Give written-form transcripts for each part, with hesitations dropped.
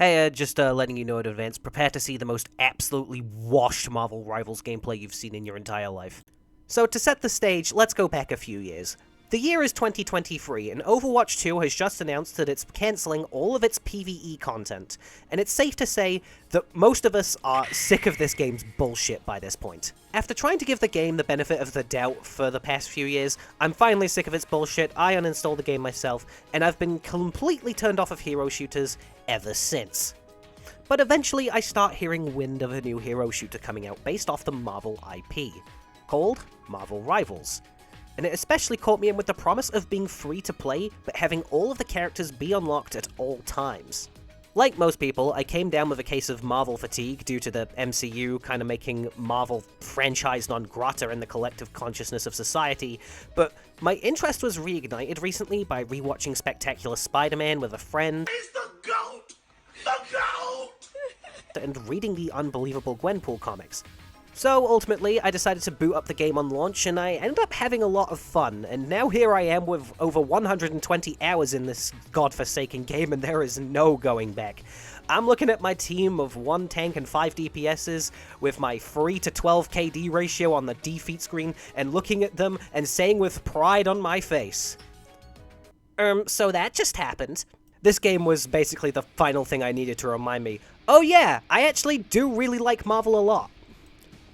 Hey, just letting you know in advance, prepare to see the most absolutely washed Marvel Rivals gameplay you've seen in your entire life. So to set the stage, let's go back a few years. The year is 2023, and Overwatch 2 has just announced that it's cancelling all of its PvE content, and it's safe to say that most of us are sick of this game's bullshit by this point. After trying to give the game the benefit of the doubt for the past few years, I'm finally sick of its bullshit, I uninstalled the game myself, and I've been completely turned off of hero shooters ever since. But eventually I start hearing wind of a new hero shooter coming out based off the Marvel IP, called Marvel Rivals. And it especially caught me in with the promise of being free to play, but having all of the characters be unlocked at all times. Like most people, I came down with a case of Marvel fatigue due to the MCU kind of making Marvel franchise non grata in the collective consciousness of society, but my interest was reignited recently by rewatching Spectacular Spider-Man with a friend. He's the GOAT! The GOAT! And reading the unbelievable Gwenpool comics. So ultimately, I decided to boot up the game on launch, and I ended up having a lot of fun, and now here I am with over 120 hours in this godforsaken game, and there is no going back. I'm looking at my team of 1 tank and 5 DPSs, with my 3 to 12 KD ratio on the defeat screen, and looking at them and saying with pride on my face, so that just happened. This game was basically the final thing I needed to remind me, oh yeah, I actually do really like Marvel a lot.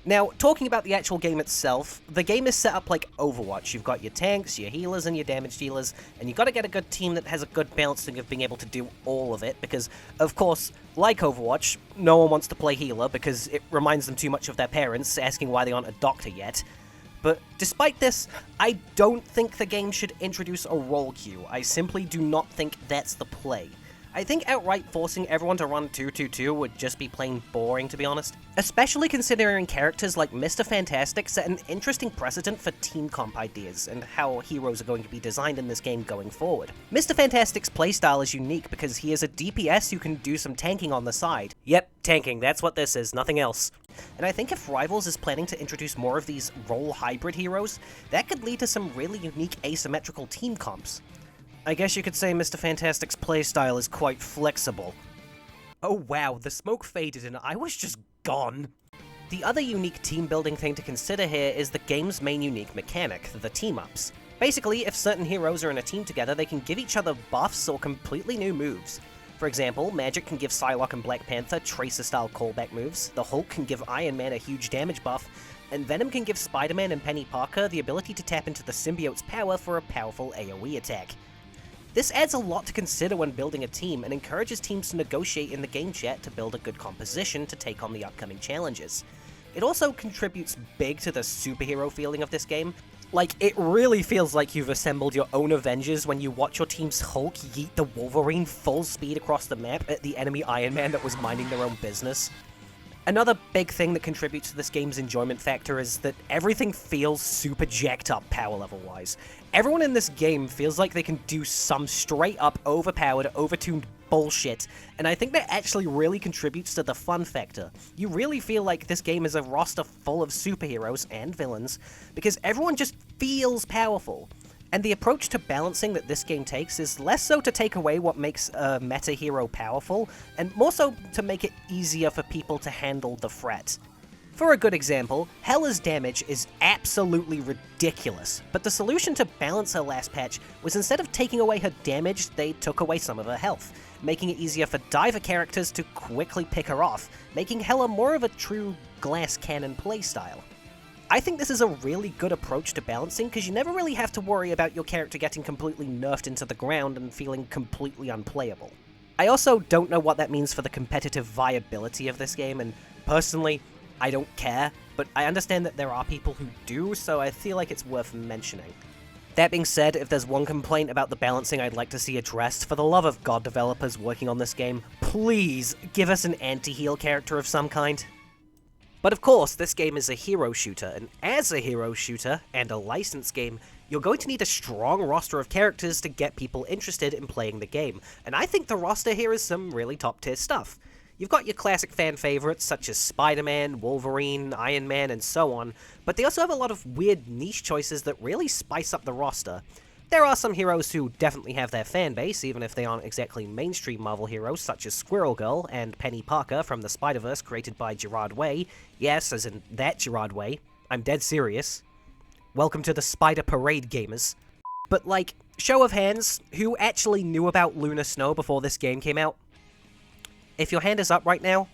Now, talking about the actual game itself, the game is set up like Overwatch. You've got your tanks, your healers, and your damage dealers, and you gotta get a good team that has a good balancing of being able to do all of it, because, of course, like Overwatch, no one wants to play healer because it reminds them too much of their parents, asking why they aren't a doctor yet. But despite this, I don't think the game should introduce a role queue. I simply do not think that's the play. I think outright forcing everyone to run 2-2-2 would just be plain boring, to be honest. Especially considering characters like Mr. Fantastic set an interesting precedent for team comp ideas, and how heroes are going to be designed in this game going forward. Mr. Fantastic's playstyle is unique because he is a DPS who can do some tanking on the side. Yep, tanking, that's what this is, nothing else. And I think if Rivals is planning to introduce more of these role hybrid heroes, that could lead to some really unique asymmetrical team comps. I guess you could say Mr. Fantastic's playstyle is quite flexible. Oh wow, the smoke faded and I was just gone. The other unique team-building thing to consider here is the game's main unique mechanic, the team-ups. Basically, if certain heroes are in a team together, they can give each other buffs or completely new moves. For example, Magic can give Psylocke and Black Panther Tracer-style callback moves, the Hulk can give Iron Man a huge damage buff, and Venom can give Spider-Man and Penny Parker the ability to tap into the symbiote's power for a powerful AoE attack. This adds a lot to consider when building a team, and encourages teams to negotiate in the game chat to build a good composition to take on the upcoming challenges. It also contributes big to the superhero feeling of this game. Like, it really feels like you've assembled your own Avengers when you watch your team's Hulk yeet the Wolverine full speed across the map at the enemy Iron Man that was minding their own business. Another big thing that contributes to this game's enjoyment factor is that everything feels super jacked up power level wise. Everyone in this game feels like they can do some straight up overpowered, overtuned bullshit, and I think that actually really contributes to the fun factor. You really feel like this game is a roster full of superheroes and villains, because everyone just feels powerful. And the approach to balancing that this game takes is less so to take away what makes a meta hero powerful, and more so to make it easier for people to handle the threat. For a good example, Hela's damage is absolutely ridiculous, but the solution to balance her last patch was instead of taking away her damage, they took away some of her health, making it easier for diver characters to quickly pick her off, making Hela more of a true glass cannon playstyle. I think this is a really good approach to balancing because you never really have to worry about your character getting completely nerfed into the ground and feeling completely unplayable. I also don't know what that means for the competitive viability of this game, and personally, I don't care, but I understand that there are people who do, so I feel like it's worth mentioning. That being said, if there's one complaint about the balancing I'd like to see addressed, for the love of God, developers working on this game, please give us an anti-heal character of some kind. But of course, this game is a hero shooter, and as a hero shooter, and a licensed game, you're going to need a strong roster of characters to get people interested in playing the game, and I think the roster here is some really top-tier stuff. You've got your classic fan favorites such as Spider-Man, Wolverine, Iron Man, and so on, but they also have a lot of weird niche choices that really spice up the roster. There are some heroes who definitely have their fan base, even if they aren't exactly mainstream Marvel heroes, such as Squirrel Girl and Penny Parker from the Spider-Verse created by Gerard Way. Yes, as in that Gerard Way. I'm dead serious. Welcome to the Spider Parade, gamers. But like, show of hands, who actually knew about Lunar Snow before this game came out? If your hand is up right now,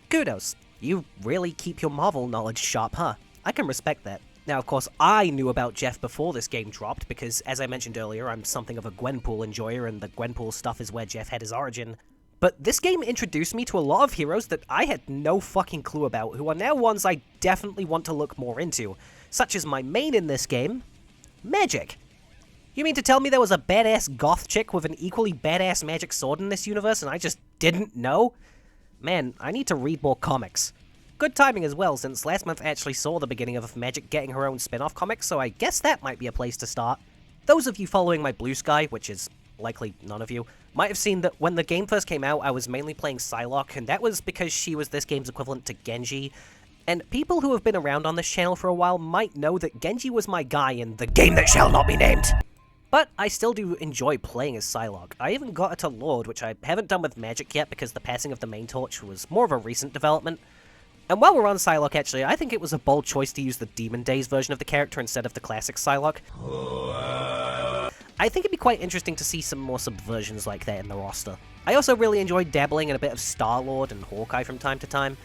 kudos. You really keep your Marvel knowledge sharp, huh? I can respect that. Now, of course, I knew about Jeff before this game dropped, because, as I mentioned earlier, I'm something of a Gwenpool enjoyer, and the Gwenpool stuff is where Jeff had his origin. But this game introduced me to a lot of heroes that I had no fucking clue about, who are now ones I definitely want to look more into, such as my main in this game, Magic. You mean to tell me there was a badass goth chick with an equally badass magic sword in this universe and I just didn't know? Man, I need to read more comics. Good timing as well, since last month I actually saw the beginning of Magic getting her own spin-off comic, so I guess that might be a place to start. Those of you following my Blue Sky, which is likely none of you, might have seen that when the game first came out, I was mainly playing Psylocke, and that was because she was this game's equivalent to Genji. And people who have been around on this channel for a while might know that Genji was my guy in the game that shall not be named. But I still do enjoy playing as Psylocke. I even got her to Lord, which I haven't done with Magic yet because the passing of the main torch was more of a recent development. And while we're on Psylocke, actually, I think it was a bold choice to use the Demon Days version of the character instead of the classic Psylocke. I think it'd be quite interesting to see some more subversions like that in the roster. I also really enjoyed dabbling in a bit of Star-Lord and Hawkeye from time to time.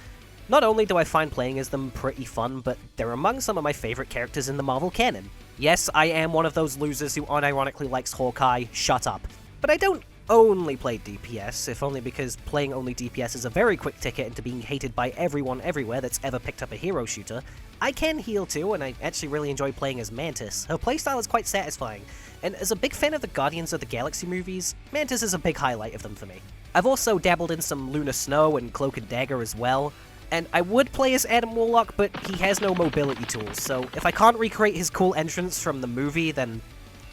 Not only do I find playing as them pretty fun, but they're among some of my favorite characters in the Marvel canon. Yes, I am one of those losers who unironically likes Hawkeye, shut up. But I don't only play DPS, if only because playing only DPS is a very quick ticket into being hated by everyone everywhere that's ever picked up a hero shooter. I can heal too, and I actually really enjoy playing as Mantis. Her playstyle is quite satisfying, and as a big fan of the Guardians of the Galaxy movies, Mantis is a big highlight of them for me. I've also dabbled in some Lunar Snow and Cloak and Dagger as well, and I would play as Adam Warlock, but he has no mobility tools, so if I can't recreate his cool entrance from the movie, then,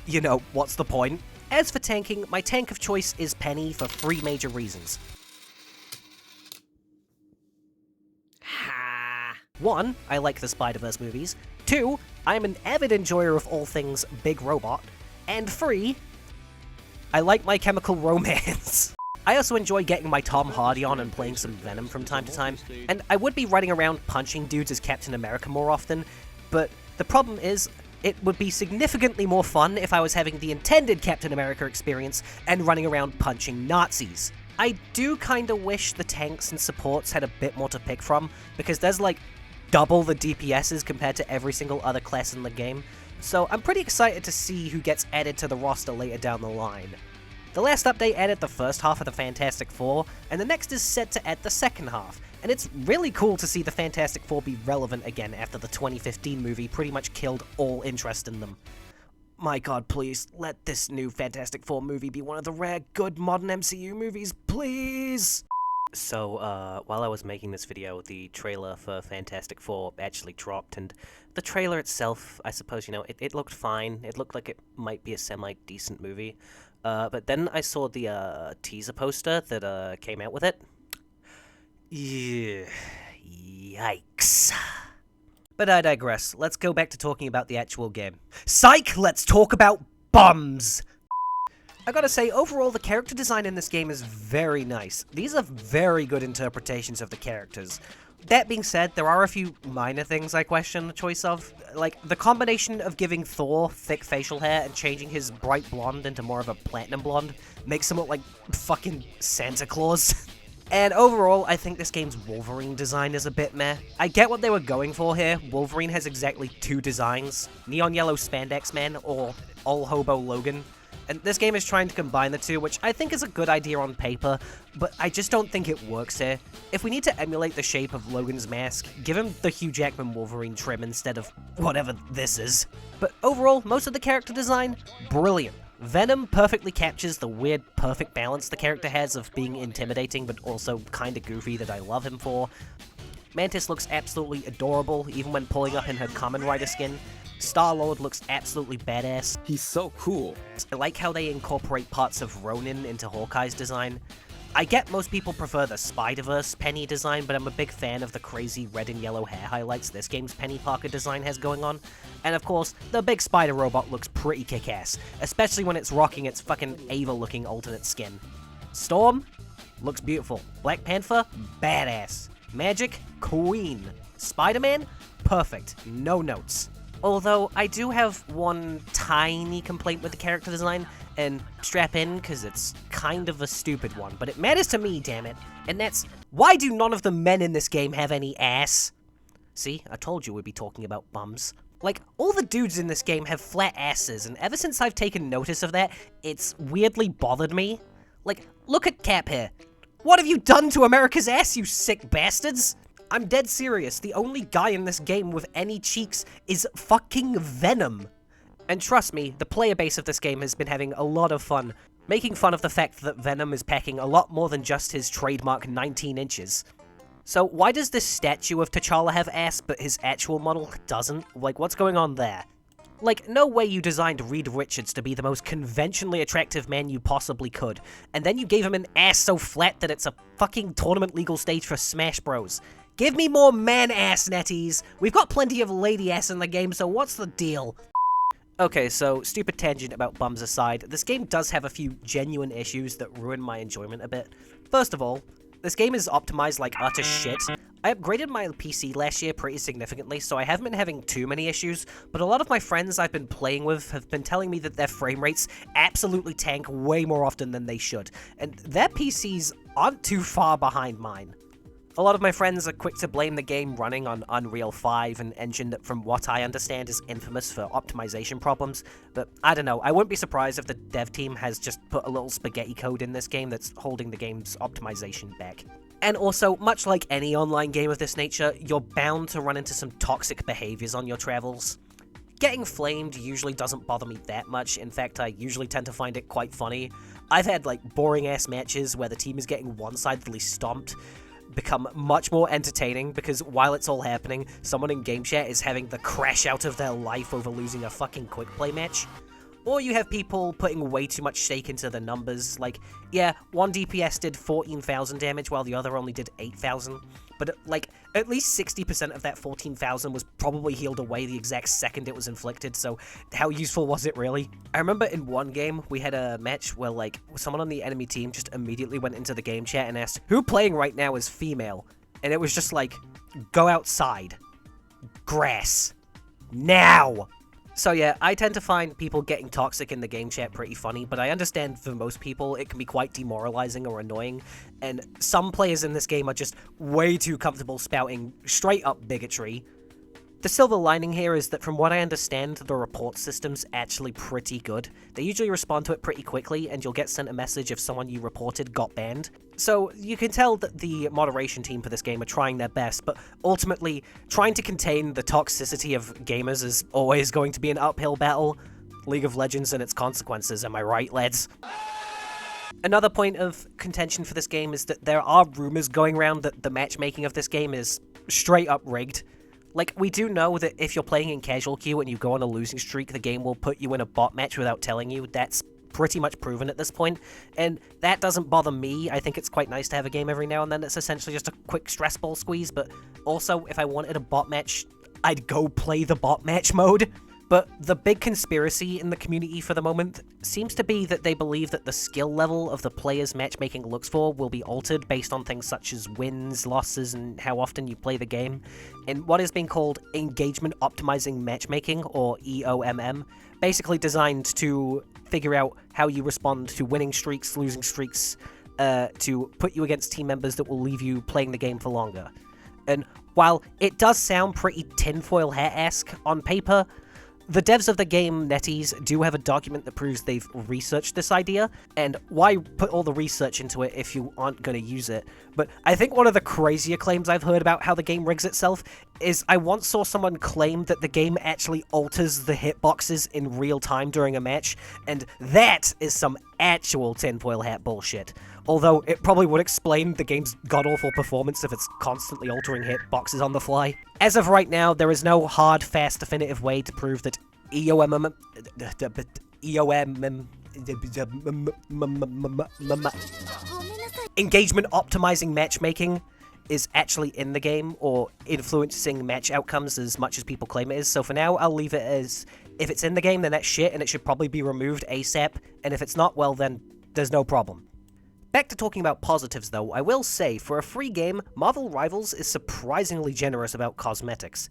you know, what's the point? As for tanking, my tank of choice is Penny for 3 major reasons. 1, I like the Spider-Verse movies. 2, I'm an avid enjoyer of all things Big Robot. And 3, I like My Chemical Romance. I also enjoy getting my Tom Hardy on and playing some Venom from time to time, and I would be running around punching dudes as Captain America more often, but the problem is, it would be significantly more fun if I was having the intended Captain America experience and running around punching Nazis. I do kinda wish the tanks and supports had a bit more to pick from, because there's like double the DPSs compared to every single other class in the game, so I'm pretty excited to see who gets added to the roster later down the line. The last update added the first half of the Fantastic Four, and the next is set to add the second half, and it's really cool to see the Fantastic Four be relevant again after the 2015 movie pretty much killed all interest in them. My god, please, let this new Fantastic Four movie be one of the rare good modern MCU movies, please! So, while I was making this video, the trailer for Fantastic Four actually dropped, and the trailer itself, I suppose, you know, it looked fine. It looked like it might be a semi-decent movie. But then I saw the, teaser poster that, came out with it. Yeah, yikes. But I digress. Let's go back to talking about the actual game. Psych! Let's talk about bums! I gotta say, overall, the character design in this game is very nice. These are very good interpretations of the characters. That being said, there are a few minor things I question the choice of. Like, the combination of giving Thor thick facial hair and changing his bright blonde into more of a platinum blonde makes him look like fucking Santa Claus. And overall, I think this game's Wolverine design is a bit meh. I get what they were going for here. Wolverine has exactly 2 designs, Neon Yellow Spandex Man or All Hobo Logan. And this game is trying to combine the two, which I think is a good idea on paper, but I just don't think it works here. If we need to emulate the shape of Logan's mask, give him the Hugh Jackman Wolverine trim instead of whatever this is. But overall, most of the character design, brilliant. Venom perfectly captures the weird, perfect balance the character has of being intimidating but also kinda goofy that I love him for. Mantis looks absolutely adorable, even when pulling up in her Kamen Rider skin. Star-Lord looks absolutely badass. He's so cool. I like how they incorporate parts of Ronin into Hawkeye's design. I get most people prefer the Spider-Verse Penny design, but I'm a big fan of the crazy red and yellow hair highlights this game's Penny Parker design has going on. And of course, the big spider robot looks pretty kick-ass, especially when it's rocking its fucking Ava-looking alternate skin. Storm? Looks beautiful. Black Panther? Badass. Magic? Queen. Spider-Man? Perfect. No notes. Although, I do have one tiny complaint with the character design, and strap in, because it's kind of a stupid one, but it matters to me, damn it. And that's, why do none of the men in this game have any ass? See, I told you we'd be talking about bums. Like, all the dudes in this game have flat asses, and ever since I've taken notice of that, it's weirdly bothered me. Like, look at Cap here. What have you done to America's ass, you sick bastards? I'm dead serious, the only guy in this game with any cheeks is fucking Venom. And trust me, the player base of this game has been having a lot of fun, making fun of the fact that Venom is packing a lot more than just his trademark 19 inches. So why does this statue of T'Challa have ass, but his actual model doesn't? Like, what's going on there? Like, no way you designed Reed Richards to be the most conventionally attractive man you possibly could, and then you gave him an ass so flat that it's a fucking tournament legal stage for Smash Bros. Give me more man ass, netties! We've got plenty of lady ass in the game, so what's the deal? Okay, so, stupid tangent about bums aside, this game does have a few genuine issues that ruin my enjoyment a bit. First of all, this game is optimized like utter shit. I upgraded my PC last year pretty significantly, so I haven't been having too many issues, but a lot of my friends I've been playing with have been telling me that their frame rates absolutely tank way more often than they should, and their PCs aren't too far behind mine. A lot of my friends are quick to blame the game running on Unreal 5, an engine that from what I understand is infamous for optimization problems, but I don't know, I wouldn't be surprised if the dev team has just put a little spaghetti code in this game that's holding the game's optimization back. And also, much like any online game of this nature, you're bound to run into some toxic behaviors on your travels. Getting flamed usually doesn't bother me that much, in fact I usually tend to find it quite funny. I've had like boring ass matches where the team is getting one-sidedly stomped, become much more entertaining because while it's all happening, someone in game chat is having the crash out of their life over losing a fucking quick play match. Or you have people putting way too much stake into the numbers, like, yeah, one DPS did 14,000 damage while the other only did 8,000, but like, at least 60% of that 14,000 was probably healed away the exact second it was inflicted, so how useful was it really? I remember in one game, we had a match where like, someone on the enemy team just immediately went into the game chat and asked, who playing right now is female? And it was just like, go outside. Grass. Now! So yeah, I tend to find people getting toxic in the game chat pretty funny, but I understand for most people it can be quite demoralizing or annoying, and some players in this game are just way too comfortable spouting straight up bigotry. The silver lining here is that from what I understand, the report system's actually pretty good. They usually respond to it pretty quickly, and you'll get sent a message if someone you reported got banned. So you can tell that the moderation team for this game are trying their best, but ultimately, trying to contain the toxicity of gamers is always going to be an uphill battle. League of Legends and its consequences, am I right, lads? Another point of contention for this game is that there are rumors going around that the matchmaking of this game is straight up rigged. Like, we do know that if you're playing in casual queue and you go on a losing streak, the game will put you in a bot match without telling you. That's pretty much proven at this point, and that doesn't bother me. I think it's quite nice to have a game every now and then that's essentially just a quick stress ball squeeze, but also, if I wanted a bot match, I'd go play the bot match mode. But the big conspiracy in the community for the moment seems to be that they believe that the skill level of the players matchmaking looks for will be altered based on things such as wins, losses, and how often you play the game, in what is being called Engagement Optimizing Matchmaking, or EOMM, basically designed to figure out how you respond to winning streaks, losing streaks, to put you against team members that will leave you playing the game for longer. And while it does sound pretty tinfoil hat-esque on paper, the devs of the game, netties, do have a document that proves they've researched this idea, and why put all the research into it if you aren't going to use it? But I think one of the crazier claims I've heard about how the game rigs itself is I once saw someone claim that the game actually alters the hitboxes in real time during a match, and that is some actual tinfoil hat bullshit. Although it probably would explain the game's god-awful performance if it's constantly altering hitboxes on the fly. As of right now, there is no hard, fast, definitive way to prove that EOMM engagement optimizing matchmaking is actually in the game, or influencing match outcomes as much as people claim it is. So for now, I'll leave it as, if it's in the game, then that's shit, and it should probably be removed ASAP, and if it's not, well then, there's no problem. Back to talking about positives though, I will say, for a free game, Marvel Rivals is surprisingly generous about cosmetics.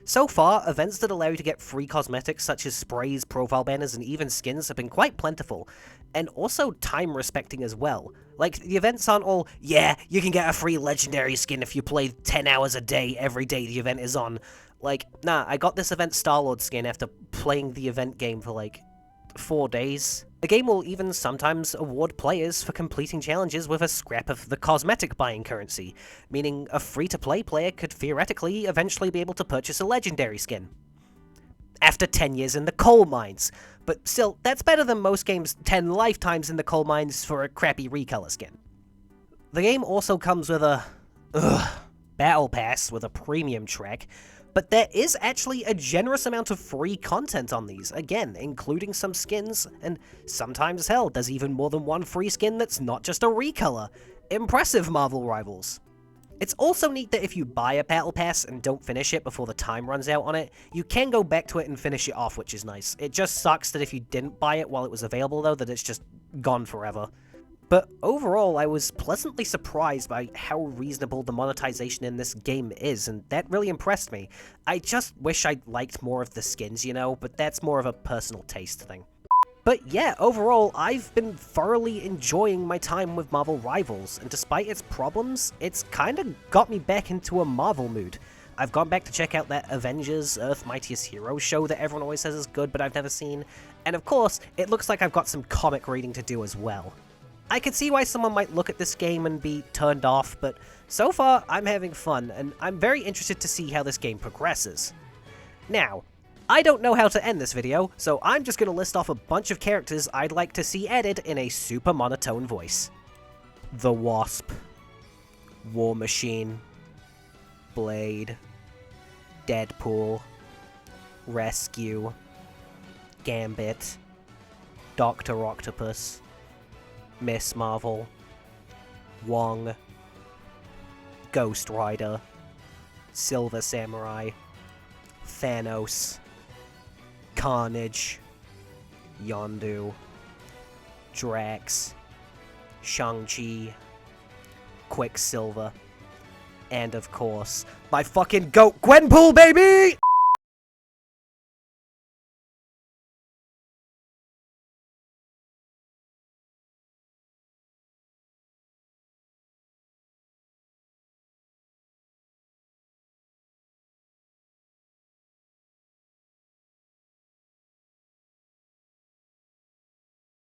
So far, events that allow you to get free cosmetics such as sprays, profile banners, and even skins have been quite plentiful, and also time-respecting as well. Like, the events aren't all, yeah, you can get a free legendary skin if you play 10 hours a day every day the event is on. Like, nah, I got this event Star-Lord skin after playing the event game for like 4 days. The game will even sometimes award players for completing challenges with a scrap of the cosmetic buying currency, meaning a free-to-play player could theoretically eventually be able to purchase a legendary skin. After 10 years in the coal mines, but still, that's better than most games' 10 lifetimes in the coal mines for a crappy recolor skin. The game also comes with a battle pass with a premium track, but there is actually a generous amount of free content on these, again, including some skins, and sometimes, hell, there's even more than one free skin that's not just a recolor. Impressive, Marvel Rivals! It's also neat that if you buy a battle pass and don't finish it before the time runs out on it, you can go back to it and finish it off, which is nice. It just sucks that if you didn't buy it while it was available, though, that it's just gone forever. But overall, I was pleasantly surprised by how reasonable the monetization in this game is, and that really impressed me. I just wish I liked more of the skins, you know, but that's more of a personal taste thing. But yeah, overall, I've been thoroughly enjoying my time with Marvel Rivals, and despite its problems, it's kinda got me back into a Marvel mood. I've gone back to check out that Avengers Earth Mightiest Heroes show that everyone always says is good, but I've never seen, and of course, it looks like I've got some comic reading to do as well. I could see why someone might look at this game and be turned off, but so far, I'm having fun, and I'm very interested to see how this game progresses. Now, I don't know how to end this video, so I'm just gonna list off a bunch of characters I'd like to see added in a super monotone voice. The Wasp, War Machine, Blade, Deadpool, Rescue, Gambit, Dr. Octopus, Miss Marvel, Wong, Ghost Rider, Silver Samurai, Thanos, Carnage, Yondu, Drax, Shang-Chi, Quicksilver, and of course, my fucking GOAT Gwenpool, baby!